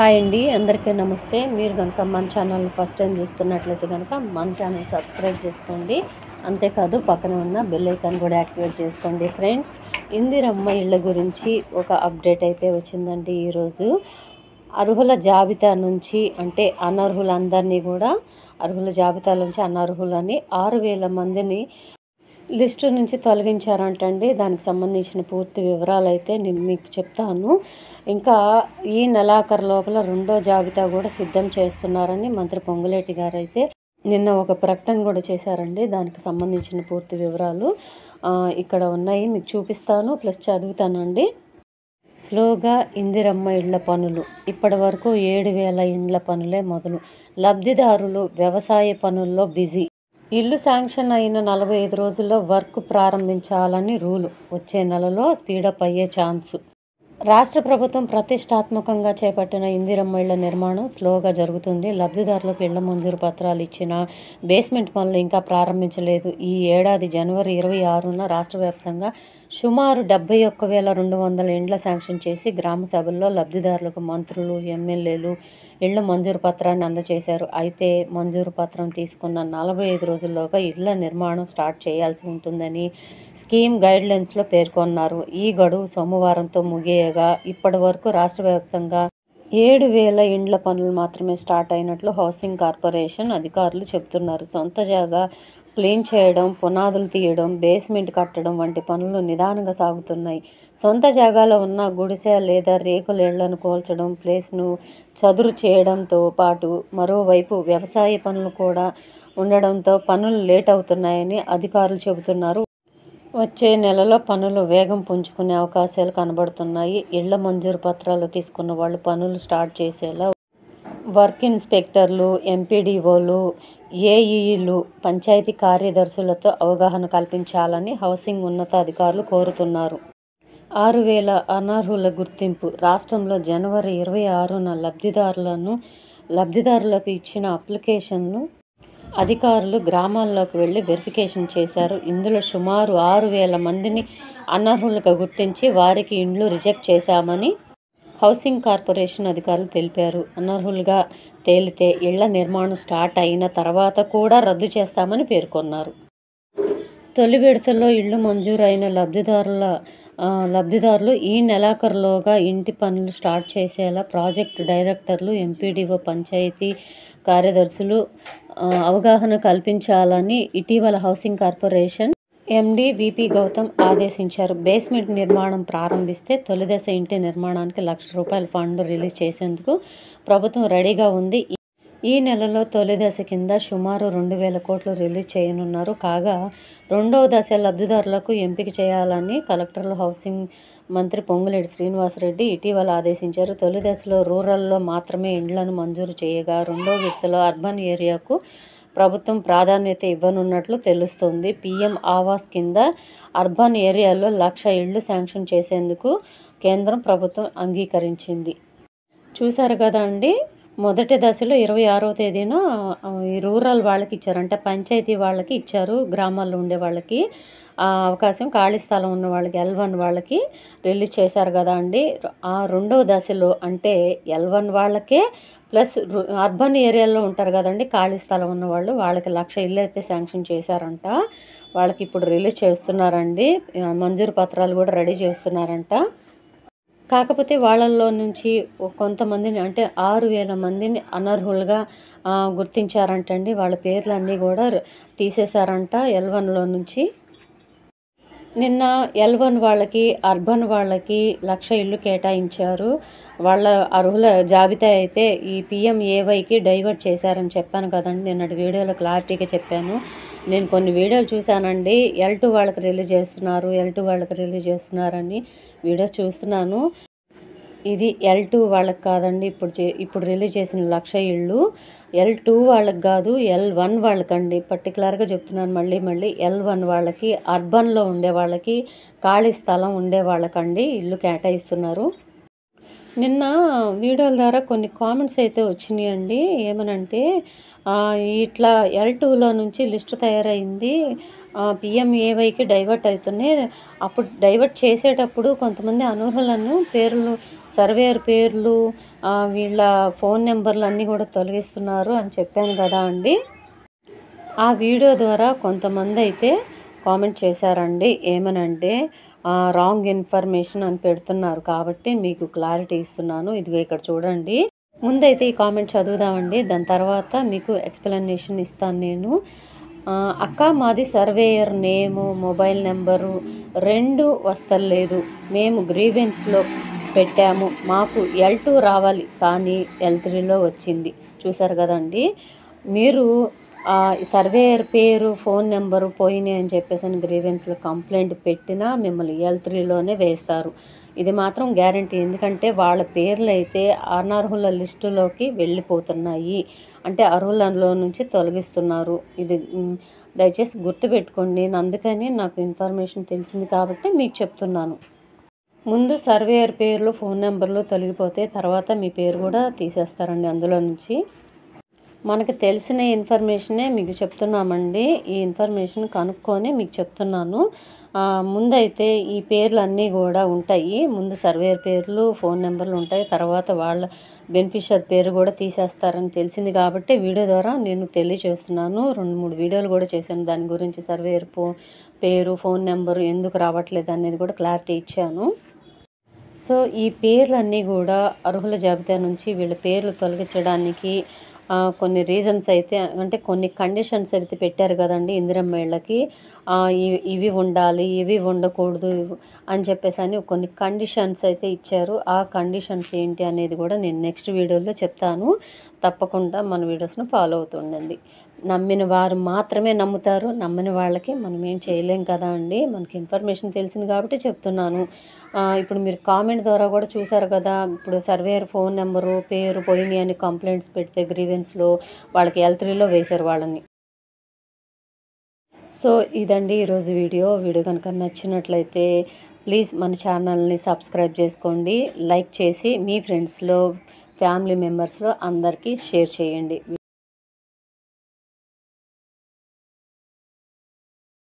Hi అండి, అందరికీ నమస్తే. మీరు కనుక మన ఛానల్ ఫస్ట్ టైం చూస్తున్నట్లయితే కనుక మన ఛానల్ సబ్స్క్రైబ్ చేసుకోండి. అంతేకాదు పక్కన ఉన్న బెల్ ఐకాన్ కూడా యాక్టివేట్ చేసుకోండి. ఫ్రెండ్స్, ఇందిరమ్మ ఇళ్ళ గురించి ఒక అప్డేట్ అయితే వచ్చిందండి. ఈరోజు అర్హుల జాబితా నుంచి అంటే అనర్హులందరినీ కూడా అర్హుల జాబితా నుంచి అనర్హులని 6,000 మందిని లిస్టు నుంచి తొలగించారంటండి. దానికి సంబంధించిన పూర్తి వివరాలు అయితే నేను మీకు చెప్తాను. ఇంకా ఈ నెలాఖరు లోపల రెండో జాబితా కూడా సిద్ధం చేస్తున్నారని మంత్రి పొంగులేటి గారు అయితే నిన్న ఒక ప్రకటన కూడా చేశారండి. దానికి సంబంధించిన పూర్తి వివరాలు ఇక్కడ ఉన్నాయి, మీకు చూపిస్తాను, ప్లస్ చదువుతానండి. స్లోగా ఇందిరమ్మ ఇళ్ల పనులు ఇప్పటి వరకు 7,000 ఇండ్ల పనులే మొదలు. లబ్ధిదారులు వ్యవసాయ పనుల్లో బిజీ. ఇల్లు శాంక్షన్ అయిన 45 రోజుల్లో వర్క్ ప్రారంభించాలని రూలు. వచ్చే నెలలో స్పీడప్ అయ్యే ఛాన్సు. రాష్ట్ర ప్రభుత్వం ప్రతిష్టాత్మకంగా చేపట్టిన ఇందిరమ్మ ఇళ్ల నిర్మాణం స్లోగా జరుగుతుంది. లబ్ధిదారులకు ఇళ్ల మంజూరు పత్రాలు ఇచ్చిన బేస్మెంట్ పనులు ఇంకా ప్రారంభించలేదు. ఈ ఏడాది జనవరి 26న రాష్ట్ర వ్యాప్తంగా సుమారు 71,200 ఇండ్ల శాంక్షన్ చేసి గ్రామ సభల్లో లబ్ధిదారులకు మంత్రులు, ఎమ్మెల్యేలు ఇళ్ల మంజూరు పత్రాన్ని అందజేశారు. అయితే మంజూరు పత్రం తీసుకున్న 45 రోజుల్లోగా ఇళ్ల నిర్మాణం స్టార్ట్ చేయాల్సి ఉంటుందని స్కీమ్ గైడ్లైన్స్లో పేర్కొన్నారు. ఈ గడువు సోమవారంతో ముగియగా ఇప్పటి వరకు రాష్ట్ర వ్యాప్తంగా 7,000 ఇండ్ల పనులు మాత్రమే స్టార్ట్ అయినట్లు హౌసింగ్ కార్పొరేషన్ అధికారులు చెబుతున్నారు. సొంత జాగా క్లీన్ చేయడం, పునాదులు తీయడం, బేస్మెంట్ కట్టడం వంటి పనులు నిదానంగా సాగుతున్నాయి. సొంత జాగాలో ఉన్న గుడిసె లేదా రేకుల ఇళ్లను కూల్చడం, ప్లేస్ను చదురు చేయడంతో పాటు మరోవైపు వ్యవసాయ పనులు కూడా ఉండడంతో పనులు లేట్ అవుతున్నాయని అధికారులు చెబుతున్నారు. వచ్చే నెలలో పనులు వేగం పుంజుకునే అవకాశాలు కనబడుతున్నాయి. ఇళ్ల మంజూరు పత్రాలు తీసుకున్న వాళ్ళు పనులు స్టార్ట్ చేసేలా వర్క్ ఇన్స్పెక్టర్లు, ఎంపీడీఓలు, ఏఈలు, పంచాయతీ కార్యదర్శులతో అవగాహన కల్పించాలని హౌసింగ్ ఉన్నతాధికారులు కోరుతున్నారు. 6,000 అనర్హుల గుర్తింపు. రాష్ట్రంలో జనవరి 26న లబ్ధిదారులకు ఇచ్చిన అప్లికేషన్ను అధికారులు గ్రామాల్లోకి వెళ్లి వెరిఫికేషన్ చేశారు. ఇందులో సుమారు 6,000 మందిని అనర్హులుగా గుర్తించి వారికి ఇండ్లు రిజెక్ట్ చేశామని హౌసింగ్ కార్పొరేషన్ అధికారులు తెలిపారు. అనర్హులుగా తేలితే ఇళ్ల నిర్మాణం స్టార్ట్ అయిన తర్వాత కూడా రద్దు చేస్తామని పేర్కొన్నారు. తొలి విడతలో ఇళ్లు మంజూరు అయిన లబ్ధిదారులు ఈ నెలాఖరులోగా ఇంటి పనులు స్టార్ట్ చేసేలా ప్రాజెక్టు డైరెక్టర్లు, ఎంపీడీఓ, పంచాయతీ కార్యదర్శులు అవగాహన కల్పించాలని ఇటీవల housing corporation MD VP Gautam ఆదేశించారు. బేస్మెంట్ నిర్మాణం ప్రారంభిస్తే తొలిదశ ఇంటి నిర్మాణానికి ₹1,00,000 ఫండ్ రిలీజ్ చేసేందుకు ప్రభుత్వం రెడీగా ఉంది. ఈ నెలలో తొలి దశ కింద సుమారు 2,000 కోట్లు రిలీజ్ చేయనున్నారు. కాగా రెండవ దశ లబ్ధిదారులకు ఎంపిక చేయాలని కలెక్టర్లు హౌసింగ్ మంత్రి పొంగులేటి శ్రీనివాసరెడ్డి ఇటీవల ఆదేశించారు. తొలి దశలో రూరల్లో మాత్రమే ఇండ్లను మంజూరు చేయగా రెండో విడతలో అర్బన్ ఏరియాకు ప్రభుత్వం ప్రాధాన్యత ఇవ్వనున్నట్లు తెలుస్తోంది. పీఎం ఆవాస్ కింద అర్బన్ ఏరియాలో 1,00,000 ఇళ్లు శాంక్షన్ చేసేందుకు కేంద్రం ప్రభుత్వం అంగీకరించింది. చూశారు కదా అండి, మొదటి దశలో 26వ తేదీన ఈ రూరల్ వాళ్ళకి ఇచ్చారు, అంటే పంచాయతీ వాళ్ళకి ఇచ్చారు. గ్రామాల్లో ఉండే వాళ్ళకి అవకాశం, ఖాళీ స్థలం ఉన్న వాళ్ళకి L1 వాళ్ళకి రిలీజ్ చేశారు కదా అండి. ఆ రెండవ దశలో అంటే L1 వాళ్ళకే ప్లస్ అర్బన్ ఏరియాలో ఉంటారు కదండి ఖాళీ స్థలం ఉన్న వాళ్ళు, వాళ్ళకి 1,00,000 ఇల్లు అయితే శాంక్షన్ చేశారంట. వాళ్ళకి ఇప్పుడు రిలీజ్ చేస్తున్నారండి. మంజూరు పత్రాలు కూడా రెడీ చేస్తున్నారంట. కాకపోతే వాళ్ళల్లో నుంచి కొంతమందిని అంటే 6,000 మందిని అనర్హులుగా గుర్తించారంటండి. వాళ్ళ పేర్లన్నీ కూడా తీసేశారంట L1లో నుంచి. నిన్న L1 వాళ్ళకి, అర్బన్ వాళ్ళకి 1,00,000 ఇల్లు కేటాయించారు. వాళ్ళ అర్హుల జాబితా అయితే ఈ PMAYకి డైవర్ట్ చేశారని చెప్పాను కదండి, నిన్నటి వీడియోలో క్లారిటీగా చెప్పాను. నేను కొన్ని వీడియోలు చూశానండి. L2 వాళ్ళకి రిలీజ్ చేస్తున్నారని వీడియోస్ చూస్తున్నాను. ఇది L2 వాళ్ళకి కాదండి, ఇప్పుడు రిలీజ్ చేసిన 1,00,000 ఇళ్ళు L2 వాళ్ళకి కాదు, L1 వాళ్ళకండి. పర్టికులర్గా చెప్తున్నాను మళ్ళీ L1 వాళ్ళకి, అర్బన్లో ఉండే వాళ్ళకి, ఖాళీ స్థలం ఉండే వాళ్ళకండి ఇల్లు కేటాయిస్తున్నారు. నిన్న వీడియోల ద్వారా కొన్ని కామెంట్స్ అయితే వచ్చినాయండి. ఏమనంటే ఇట్లా L2లో నుంచి లిస్టు తయారైంది, PMAYకి డైవర్ట్ అవుతున్నాయి. అప్పుడు డైవర్ట్ చేసేటప్పుడు కొంతమంది అనర్హులను పేర్లు, సర్వేయర్ పేర్లు, వీళ్ళ ఫోన్ నెంబర్లు అన్నీ కూడా తొలగిస్తున్నారు అని చెప్పాను కదా అండి. ఆ వీడియో ద్వారా కొంతమంది అయితే కామెంట్ చేశారండి. ఏమనంటే రాంగ్ ఇన్ఫర్మేషన్ అని పెడుతున్నారు, కాబట్టి మీకు క్లారిటీ ఇస్తున్నాను. ఇదిగో ఇక్కడ చూడండి. ముందైతే ఈ కామెంట్ చదువుదామండి, దాని తర్వాత మీకు ఎక్స్ప్లెనేషన్ ఇస్తాను నేను. అక్క, మాది సర్వేయర్ నేము మొబైల్ నెంబరు 2 వస్తలేదు. మేము గ్రీవెన్స్లో పెట్టాము. మాకు L2 రావాలి, కానీ L3లో వచ్చింది. చూసారు కదండి. మీరు సర్వేయర్ పేరు ఫోన్ నెంబరు పోయినాయి అని చెప్పేసి గ్రీవెన్స్లో కంప్లైంట్ పెట్టినా మిమ్మల్ని L3లోనే వేస్తారు. ఇది మాత్రం గ్యారంటీ. ఎందుకంటే వాళ్ళ పేర్లు అయితే అనర్హుల లిస్టులోకి వెళ్ళిపోతున్నాయి, అంటే అర్హులలో నుంచి తొలగిస్తున్నారు. ఇది దయచేసి గుర్తుపెట్టుకోండి. నేను అందుకని నాకు ఇన్ఫర్మేషన్ తెలిసింది కాబట్టి మీకు చెప్తున్నాను. ముందు సర్వేయర్ పేర్లు ఫోన్ నెంబర్లు తొలగిపోతే తర్వాత మీ పేరు కూడా తీసేస్తారండి అందులో నుంచి. మనకు తెలిసిన ఇన్ఫర్మేషనే మీకు చెప్తున్నామండి. ఈ ఇన్ఫర్మేషన్ కనుక్కొని మీకు చెప్తున్నాను. ముందైతే ఈ పేర్లు అన్నీ కూడా ఉంటాయి. ముందు సర్వేయర్ పేర్లు ఫోన్ నెంబర్లు ఉంటాయి, తర్వాత వాళ్ళ బెనిఫిషియర్ పేరు కూడా తీసేస్తారని తెలిసింది కాబట్టి వీడియో ద్వారా నేను తెలియజేస్తున్నాను. 2-3 వీడియోలు కూడా చేశాను దాని గురించి. సర్వేయర్ పేరు ఫోన్ నెంబరు ఎందుకు రావట్లేదు అనేది కూడా క్లారిటీ ఇచ్చాను. సో ఈ పేర్లన్నీ కూడా అర్హుల జాబితా నుంచి వీళ్ళ పేర్లు తొలగించడానికి కొన్ని రీజన్స్ అయితే, అంటే కొన్ని కండిషన్స్ అయితే పెట్టారు కదండి ఇందిరమ్మ ఇళ్ళకి. ఇవి ఉండాలి, ఇవి ఉండకూడదు అని చెప్పేసి కొన్ని కండిషన్స్ అయితే ఇచ్చారు. ఆ కండిషన్స్ ఏంటి అనేది కూడా నేను నెక్స్ట్ వీడియోలో చెప్తాను. తప్పకుండా మన వీడియోస్ను ఫాలో అవుతుండండి. నమ్మిన వారు మాత్రమే నమ్ముతారు, నమ్మని వాళ్ళకి మనం ఏం చేయలేం కదా అండి. మనకి ఇన్ఫర్మేషన్ తెలిసింది కాబట్టి చెప్తున్నాను. ఇప్పుడు మీరు కామెంట్ ద్వారా కూడా చూసారు కదా. ఇప్పుడు సర్వేయర్ ఫోన్ నెంబరు పేరు పోయినాయి అని కంప్లైంట్స్ పెడితే గ్రీవెన్స్లో వాళ్ళకి L3లో వేశారు వాళ్ళని. సో ఇదండి ఈరోజు వీడియో కనుక నచ్చినట్లయితే ప్లీజ్ మన ఛానల్ని సబ్స్క్రైబ్ చేసుకోండి. లైక్ చేసి మీ ఫ్రెండ్స్లో ఫ్యామిలీ మెంబర్స్లో అందరికీ షేర్ చేయండి.